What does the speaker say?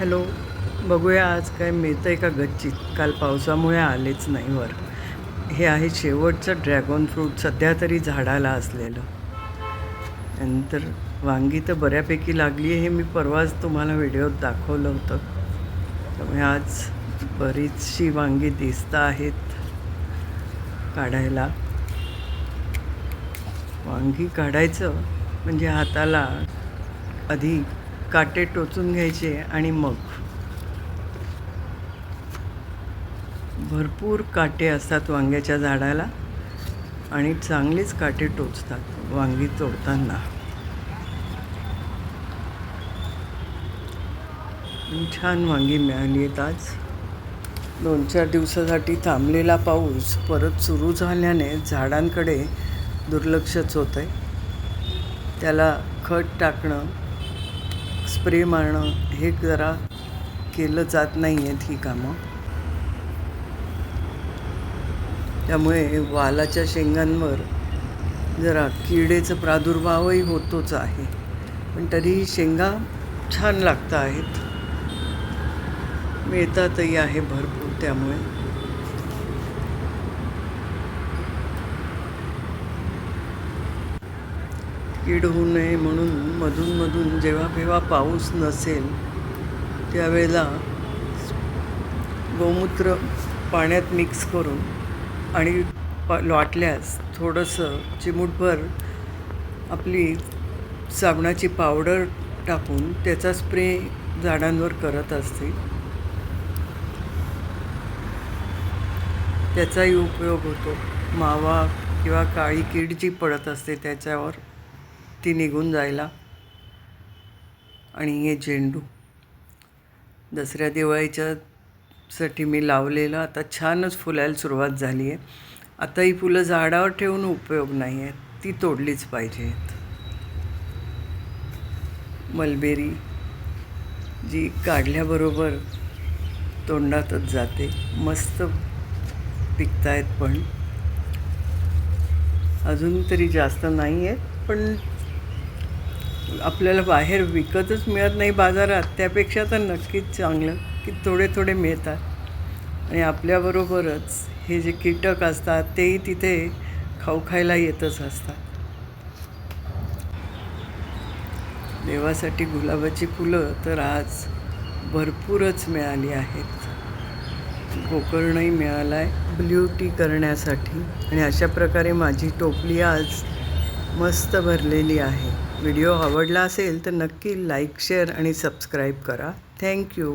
Hello. बघूया आज काय मिळतं आहे का गच्चीत. काल पावसामुळे आलेच नाही वर. हे आहे शेवटचं ड्रॅगन फ्रूट सध्या तरी झाडाला असलेलं. नंतर वांगी तर बऱ्यापैकी लागली आहे. हे मी परवाच तुम्हाला व्हिडिओत दाखवलं होतं. त्यामुळे आज बरीचशी वांगी दिसत आहेत काढायला. वांगी काढायचं म्हणजे हाताला आधी काटे टोचून घ्यायचे आणि मग भरपूर काटे असतात वांग्याच्या झाडाला आणि चांगलीच काटे टोचतात वांगी तोडताना. छान वांगी मिळाली आहेत आज. 2-4 दिवसासाठी थांबलेला पाऊस परत सुरू झाल्याने झाडांकडे दुर्लक्षच होतं आहे. त्याला खत टाकणं, स्प्रे मारणं हे जरा केलं जात नाही आहेत ही कामं. त्यामुळे वालाच्या शेंगांवर जरा किडेचा प्रादुर्भावही होतोच आहे. पण तरीही शेंगा छान लागत आहेत, मिळतातही आहे भरपूर. त्यामुळे कीड होऊ नये म्हणून मधून जेव्हा केव्हा पाऊस नसेल त्यावेळेला गोमूत्र पाण्यात मिक्स करून आणि वाटल्यास थोडंसं चिमूटभर आपली साबणाची पावडर टाकून त्याचा स्प्रे झाडांवर करत असते. त्याचाही उपयोग होतो. मावा किंवा काळी कीड जी पडत असते त्याच्यावर ती निघून जायला. आणि हे झेंडू दसऱ्या दिवाळीच्यासाठी मी लावलेलं आता छानच फुलायला सुरुवात झाली आहे. आता ही फुलं झाडावर ठेवून उपयोग नाही आहेत, ती तोडलीच पाहिजेत. मलबेरी जी काढल्याबरोबर तोंडातच जाते, मस्त पिकत आहेत. पण अजून तरी जास्त नाही आहेत, पण आपल्याला बाहेर विकतच मिळत नाही बाजारात, त्यापेक्षा तर नक्कीच चांगलं की थोडे थोडे मिळतात. आणि आपल्याबरोबरच हे जे कीटक असतात तेही तिथे खायला येतच असतात. देवासाठी गुलाबाची फुलं तर आज भरपूरच मिळाली आहेत. गोकर्णही मिळाला आहे ब्ल्यू टी करण्यासाठी. आणि अशा प्रकारे माझी टोपली आज मस्त भरलेली आहे. व्हिडिओ आवडला असेल तर नक्की लाईक, शेअर आणि सबस्क्राईब करा. थँक्यू.